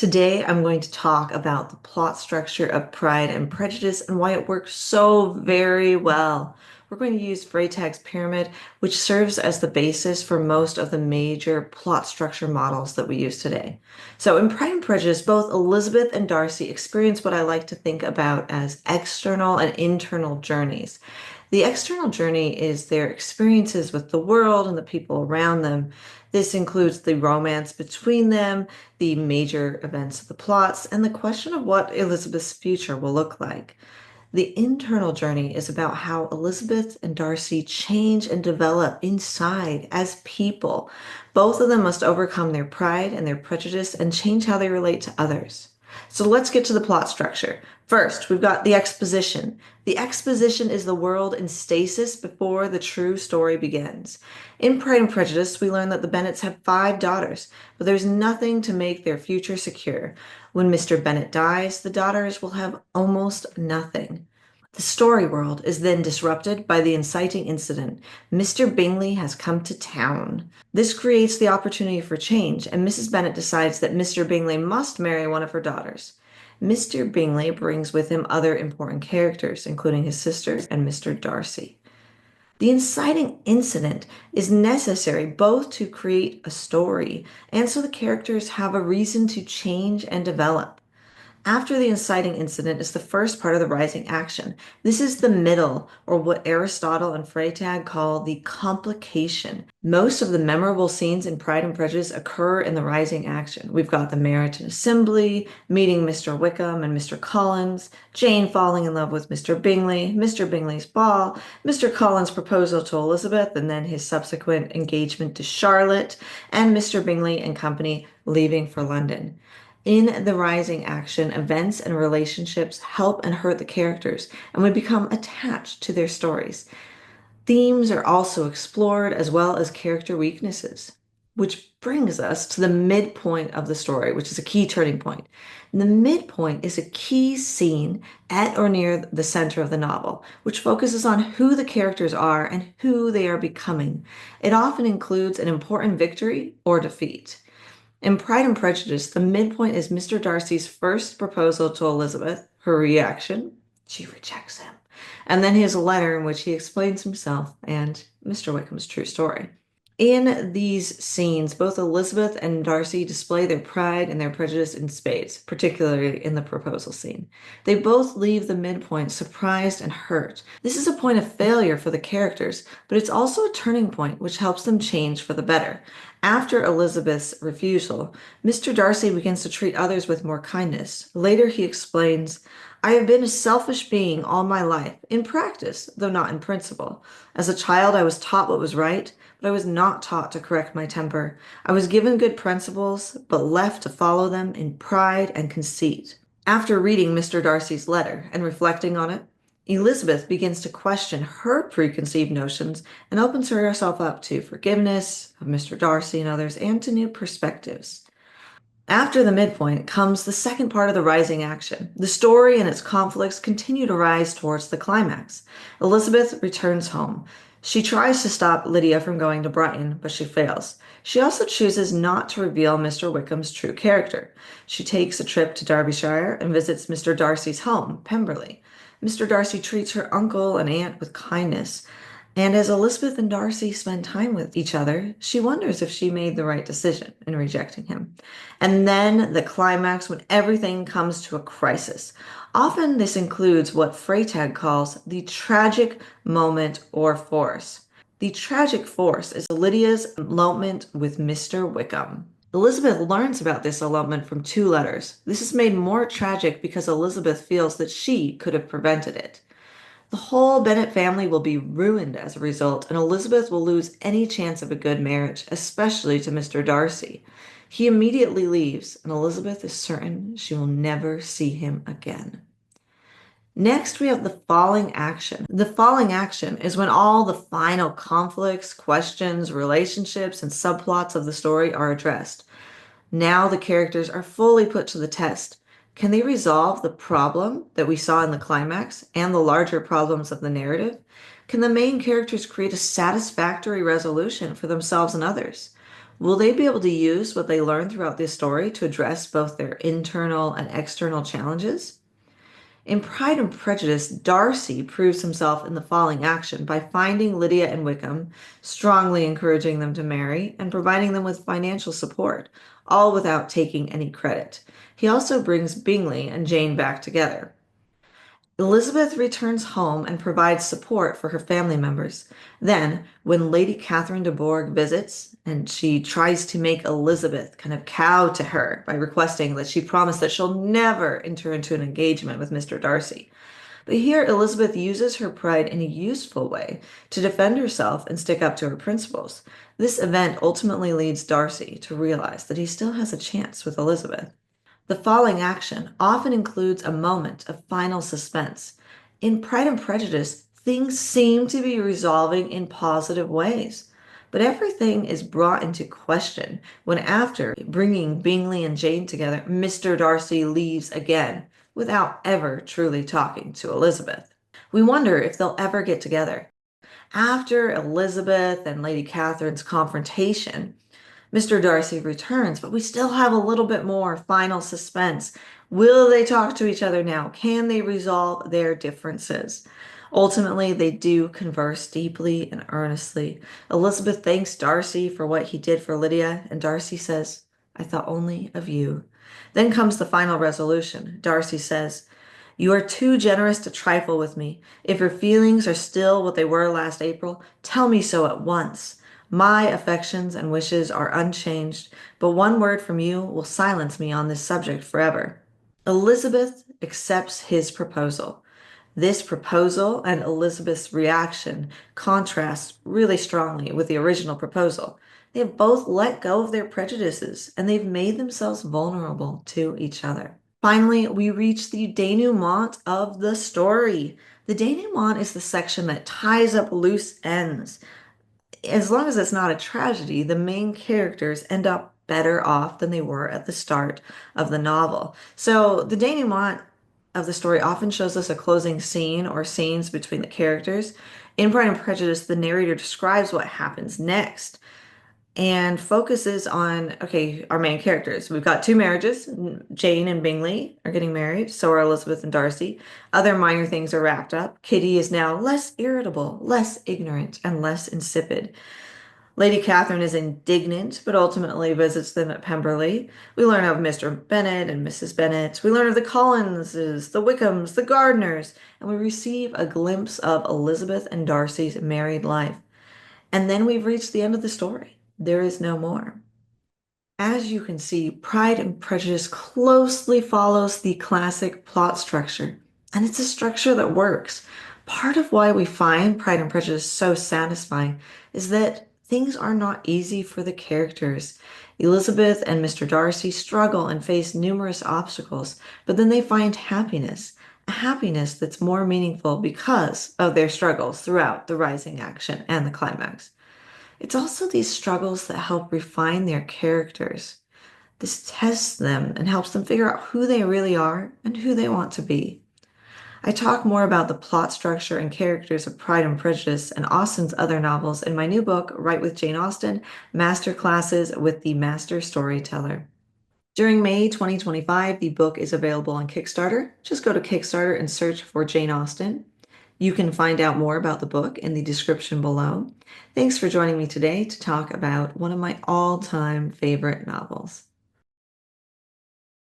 Today, I'm going to talk about the plot structure of Pride and Prejudice and why it works so very well. We're going to use Freytag's pyramid, which serves as the basis for most of the major plot structure models that we use today. So, in Pride and Prejudice, both Elizabeth and Darcy experience what I like to think about as external and internal journeys. The external journey is their experiences with the world and the people around them. This includes the romance between them, the major events of the plots, and the question of what Elizabeth's future will look like. The internal journey is about how Elizabeth and Darcy change and develop inside as people. Both of them must overcome their pride and their prejudice and change how they relate to others. So let's get to the plot structure. First, we've got the exposition. The exposition is the world in stasis before the true story begins. In Pride and Prejudice, we learn that the Bennets have 5 daughters, but there's nothing to make their future secure. When Mr. Bennet dies, the daughters will have almost nothing. The story world is then disrupted by the inciting incident. Mr. Bingley has come to town. This creates the opportunity for change, and Mrs. Bennet decides that Mr. Bingley must marry one of her daughters. Mr. Bingley brings with him other important characters, including his sister and Mr. Darcy. The inciting incident is necessary both to create a story and so the characters have a reason to change and develop. After the inciting incident is the first part of the rising action. This is the middle, or what Aristotle and Freytag call the complication. Most of the memorable scenes in Pride and Prejudice occur in the rising action. We've got the Meryton Assembly, meeting Mr. Wickham and Mr. Collins, Jane falling in love with Mr. Bingley, Mr. Bingley's ball, Mr. Collins' proposal to Elizabeth, and then his subsequent engagement to Charlotte, and Mr. Bingley and company leaving for London. In the rising action, events and relationships help and hurt the characters, and we become attached to their stories. Themes are also explored as well as character weaknesses, which brings us to the midpoint of the story, which is a key turning point. The midpoint is a key scene at or near the center of the novel, which focuses on who the characters are and who they are becoming. It often includes an important victory or defeat. In Pride and Prejudice, the midpoint is Mr. Darcy's first proposal to Elizabeth, her reaction, she rejects him, and then his letter in which he explains himself and Mr. Wickham's true story. In these scenes, both Elizabeth and Darcy display their pride and their prejudice in spades, particularly in the proposal scene. They both leave the midpoint surprised and hurt. This is a point of failure for the characters, but it's also a turning point which helps them change for the better. After Elizabeth's refusal, Mr. Darcy begins to treat others with more kindness. Later, he explains, I have been a selfish being all my life, in practice, though not in principle. As a child, I was taught what was right, but I was not taught to correct my temper. I was given good principles, but left to follow them in pride and conceit. After reading Mr. Darcy's letter and reflecting on it, Elizabeth begins to question her preconceived notions and opens herself up to forgiveness of Mr. Darcy and others and to new perspectives. After the midpoint comes the second part of the rising action. The story and its conflicts continue to rise towards the climax. Elizabeth returns home. She tries to stop Lydia from going to Brighton, but she fails. She also chooses not to reveal Mr. Wickham's true character. She takes a trip to Derbyshire and visits Mr. Darcy's home, Pemberley. Mr. Darcy treats her uncle and aunt with kindness, and as Elizabeth and Darcy spend time with each other, she wonders if she made the right decision in rejecting him. And then the climax when everything comes to a crisis. Often this includes what Freytag calls the tragic moment or force. The tragic force is Lydia's elopement with Mr. Wickham. Elizabeth learns about this elopement from 2 letters. This is made more tragic because Elizabeth feels that she could have prevented it. The whole Bennet family will be ruined as a result, and Elizabeth will lose any chance of a good marriage, especially to Mr. Darcy. He immediately leaves, and Elizabeth is certain she will never see him again. Next, we have the falling action. The falling action is when all the final conflicts, questions, relationships, and subplots of the story are addressed. Now the characters are fully put to the test. Can they resolve the problem that we saw in the climax and the larger problems of the narrative? Can the main characters create a satisfactory resolution for themselves and others? Will they be able to use what they learn throughout this story to address both their internal and external challenges? In Pride and Prejudice, Darcy proves himself in the falling action by finding Lydia and Wickham, strongly encouraging them to marry, and providing them with financial support, all without taking any credit. He also brings Bingley and Jane back together. Elizabeth returns home and provides support for her family members. Then, when Lady Catherine de Bourgh visits, and she tries to make Elizabeth kind of cow to her by requesting that she promise that she'll never enter into an engagement with Mr. Darcy. But here, Elizabeth uses her pride in a useful way to defend herself and stick up to her principles. This event ultimately leads Darcy to realize that he still has a chance with Elizabeth. The falling action often includes a moment of final suspense. In Pride and Prejudice, things seem to be resolving in positive ways, but everything is brought into question when, after bringing Bingley and Jane together, Mr. Darcy leaves again without ever truly talking to Elizabeth. We wonder if they'll ever get together. After Elizabeth and Lady Catherine's confrontation, Mr. Darcy returns, but we still have a little bit more final suspense. Will they talk to each other now? Can they resolve their differences? Ultimately, they do converse deeply and earnestly. Elizabeth thanks Darcy for what he did for Lydia, and Darcy says, I thought only of you. Then comes the final resolution. Darcy says, You are too generous to trifle with me. If your feelings are still what they were last April, tell me so at once. My affections and wishes are unchanged, but one word from you will silence me on this subject forever. Elizabeth accepts his proposal. This proposal and Elizabeth's reaction contrast really strongly with the original proposal. They have both let go of their prejudices and they've made themselves vulnerable to each other. Finally, we reach the denouement of the story. The denouement is the section that ties up loose ends. As long as it's not a tragedy, the main characters end up better off than they were at the start of the novel. So the denouement of the story often shows us a closing scene or scenes between the characters. In Pride and Prejudice, the narrator describes what happens next and focuses on, okay, our main characters. We've got two marriages. Jane and Bingley are getting married. So are Elizabeth and Darcy. Other minor things are wrapped up. Kitty is now less irritable, less ignorant, and less insipid. Lady Catherine is indignant, but ultimately visits them at Pemberley. We learn of Mr. Bennet and Mrs. Bennet. We learn of the Collinses, the Wickhams, the Gardiners, and we receive a glimpse of Elizabeth and Darcy's married life. And then we've reached the end of the story. There is no more. As you can see, Pride and Prejudice closely follows the classic plot structure, and it's a structure that works. Part of why we find Pride and Prejudice so satisfying is that things are not easy for the characters. Elizabeth and Mr. Darcy struggle and face numerous obstacles, but then they find happiness, a happiness that's more meaningful because of their struggles throughout the rising action and the climax. It's also these struggles that help refine their characters. This tests them and helps them figure out who they really are and who they want to be. I talk more about the plot structure and characters of Pride and Prejudice and Austen's other novels in my new book, Write with Jane Austen, Master Classes with the Master Storyteller. During May 2025, the book is available on Kickstarter. Just go to Kickstarter and search for Jane Austen. You can find out more about the book in the description below. Thanks for joining me today to talk about one of my all-time favorite novels.